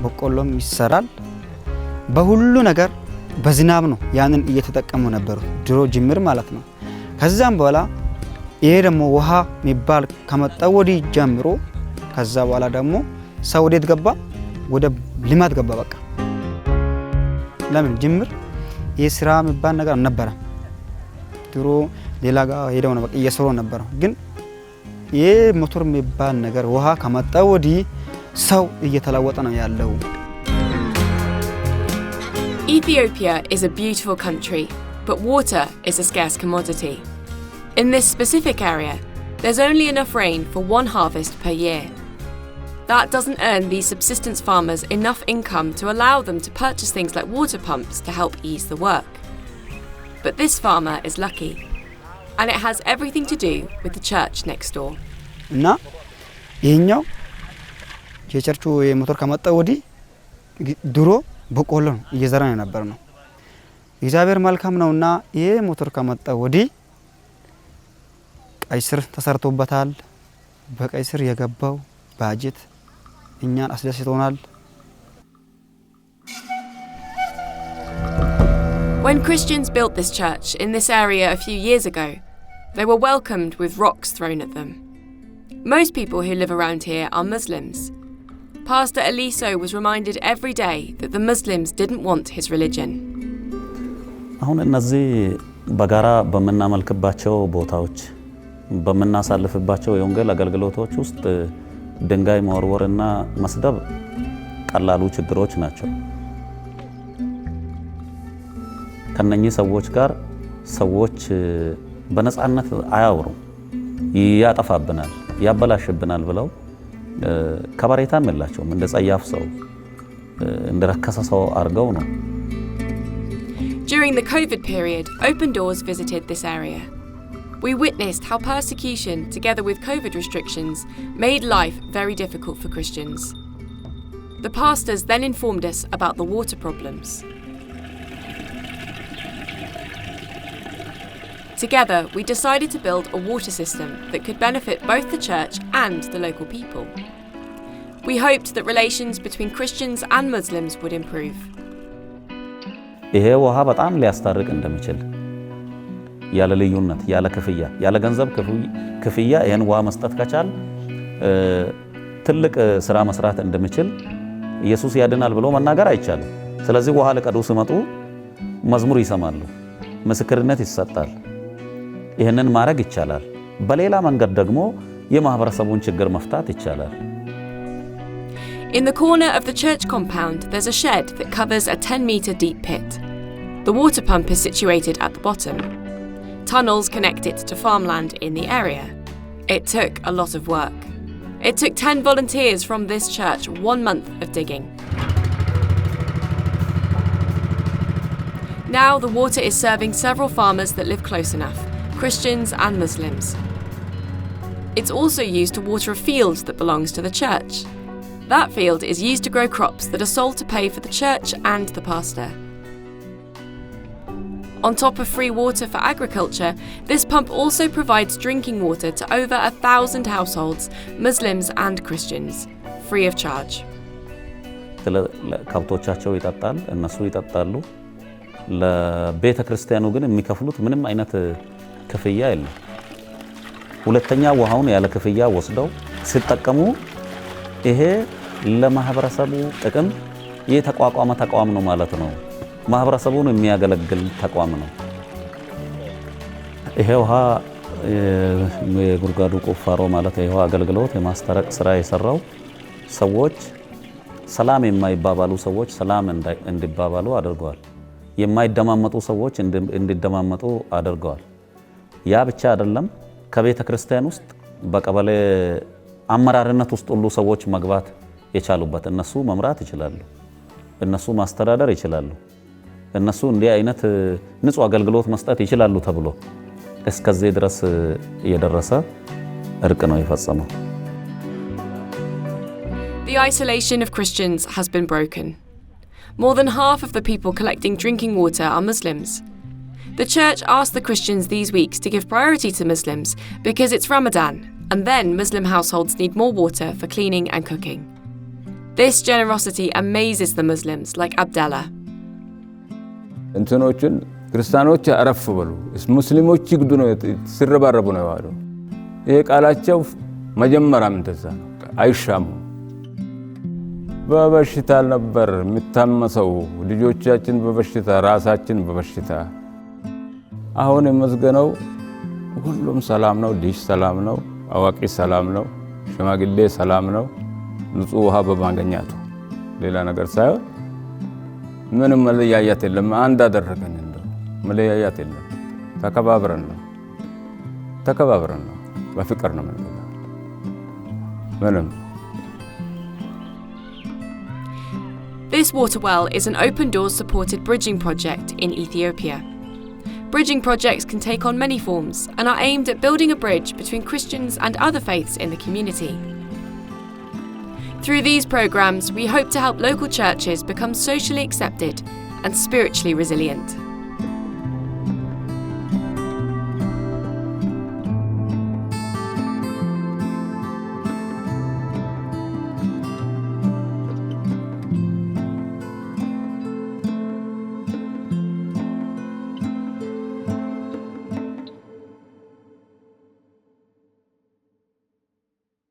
በቆሎም ይሰራል በሁሉ ነገር በዝናብ ነው ያንን እየተጠቀሙ ነበር ድሮ ጅምር ማለት ነው ከዛም በኋላ ይሄ ደግሞ ውሃ የሚባል ከመጣው ወዲህ ጀምሮ ከዛ በኋላ ደግሞ ሰው ወዴት ገባ ወደ ልማት ገባ በቃ ለምን ጅምር የስራ የሚባል ነገር ነበር ድሮ ሌላ ጋር ሄደው ነው በቃ እየሰሩ ነበር ግን ይሄ ሞተር የሚባል ነገር ውሃ ከመጣው ወዲህ ሰው እየተለወጠ ነው ያለው Ethiopia is a beautiful country, but water is a scarce commodity. In this specific area, there's only enough rain for one harvest per year. That doesn't earn these subsistence farmers enough income to allow them to purchase things like water pumps to help ease the work. But this farmer is lucky, and it has everything to do with the church next door. እና ይሄኛው የቸርቹ የሞተር ከመጣ ወዲህ ድሮ በቆሎ እየዘራ ነበር ነው እግዚአብሔር መልካም ነውና ይሄ ሞተር ከመጣ ወዲህ ቀይ ስር ተሰርቶበታል በቀይ ስር የገባው ባጀት እኛን አስደስቶናል When Christians built this church in this area a few years ago, they were welcomed with rocks thrown at them. Most people who live around here are Muslims. Pastor Eliso was reminded every day that the Muslims didn't want his religion. አሁን እነዚህ በጋራ በመናመልክባቸው ቦታዎች በመናሳልፍባቸው የወንጌል አገልግሎቶች ውስጥ ድንጋይ መወርወርና መስደብ ቀላሉ ችግሮች ናቸው ከነኚህ ሰዎች ጋር ሰዎች በነጻነት አያወሩም ያጠፋብናል ያበላሽብናል ብለው ከበሬታን መላቸው እንደ ጸያፍ ሰው እንደ ረከሰ ሰው አርገው ነው During the COVID period, Open Doors visited this area. We witnessed how persecution, together with COVID restrictions, made life very difficult for Christians. The pastors then informed us about the water problems. Together, we decided to build a water system that could benefit both the church and the local people. We hoped that relations between Christians and Muslims would improve. ይሄ ውሃ በጣም ሊያስታርቅ እንደሚችል ያለ ልዩነት ያለ ክፍያ ያለ ገንዘብ ክፍያ ይሄን ውሃ መስጠት ከቻል ትልቅ ስራ መስራት እንደሚችል ኢየሱስ ያድናል ብሎ መናገር አይቻልም ስለዚህ ውሃ ለቀዱ ሲመጡ መዝሙር ይሰማሉ ምስክርነት ይሰጣል ይሄንን ማድረግ ይቻላል በሌላ መንገድ ደግሞ የማህበረሰቡን ችግር መፍታት ይቻላል In the corner of the church compound, there's a shed that covers a 10-metre deep pit. The water pump is situated at the bottom. Tunnels connect it to farmland in the area. It took a lot of work. It took 10 volunteers from this church 1 month of digging. Now the water is serving several farmers that live close enough, Christians and Muslims. It's also used to water a field that belongs to the church. That field is used to grow crops that are sold to pay for the church and the pastor. On top of free water for agriculture, this pump also provides drinking water to over 1,000 households, Muslims and Christians, free of charge. ከብቶቻቸው ይጣጣል እነሱ ይጣጣሉ ለቤተ ክርስቲያኑ ግን የሚከፍሉት ምንም አይነት ክፍያ የለም ሁለተኛ ውሃውን ያለ ክፍያ ወስደው ሲጠቀሙ ይሄ ለማህበረሰቡ ጥቅም የተቋቋመ ተቋም ነው ማለት ነው ማህበረሰቡን የሚያገለግል ተቋም ነው ይሄ ውሃ የጉርጓዱ ቁፋሮ ማለት ይሄ አገልግሎት የማስተረቅ ስራ የሰራው ሰዎች ሰላም የማይባባሉ ሰዎች ሰላም እንዲባባሉ አድርገዋል የማይደማመጡ ሰዎች እንዲደማመጡ አድርገዋል ያ ብቻ አይደለም ከቤተ ክርስቲያን ውስጥ በቀበሌ አመራርነት ውስጥ ሁሉ ሰዎች መግባት የቻሉበት እነሱ መምራት ይችላሉ እነሱ ማስተዳደር ይችላሉ እነሱ እንዲህ አይነት ንጹህ አገልግሎት መስጠት ይችላሉ ተብሎ እስከዚህ ድረስ የደረሰ እርቅ ነው የፈጸመው The isolation of Christians has been broken. More than half of the people collecting drinking water are Muslims. The church asked the Christians these weeks to give priority to Muslims because it's Ramadan, and then Muslim households need more water for cleaning and cooking. This generosity amazes the Muslims like Abdallah. እንትኖችን ክርስቲያኖች አረፍ በሉ ሙስሊሞች ይግዱ ነው ሲረባረቡ ነው ያሉ ይሄ ቃላቸው መጀመሪያም እንደዛ ነው አይሻሙ በበሽታ ነበር የሚታመሰው ልጆቻችን በበሽታ ራሳችን በበሽታ አሁን መስገነው ሁሉም ሰላም ነው ልጅ ሰላም ነው አዋቂ ሰላም ነው ሽማግሌ ሰላም ነው ንጹህ ውሃ በማግኘቱ ሌላ ነገር ሳይሆን ምንም መለያየት የለም አንድ አደረገን እንደው መለያየት የለም ተከባብረን ነው በፍቅር ነው ምንም This water well is an Open Doors supported bridging project in Ethiopia. Bridging projects can take on many forms and are aimed at building a bridge between Christians and other faiths in the community. Through these programs, we hope to help local churches become socially accepted and spiritually resilient.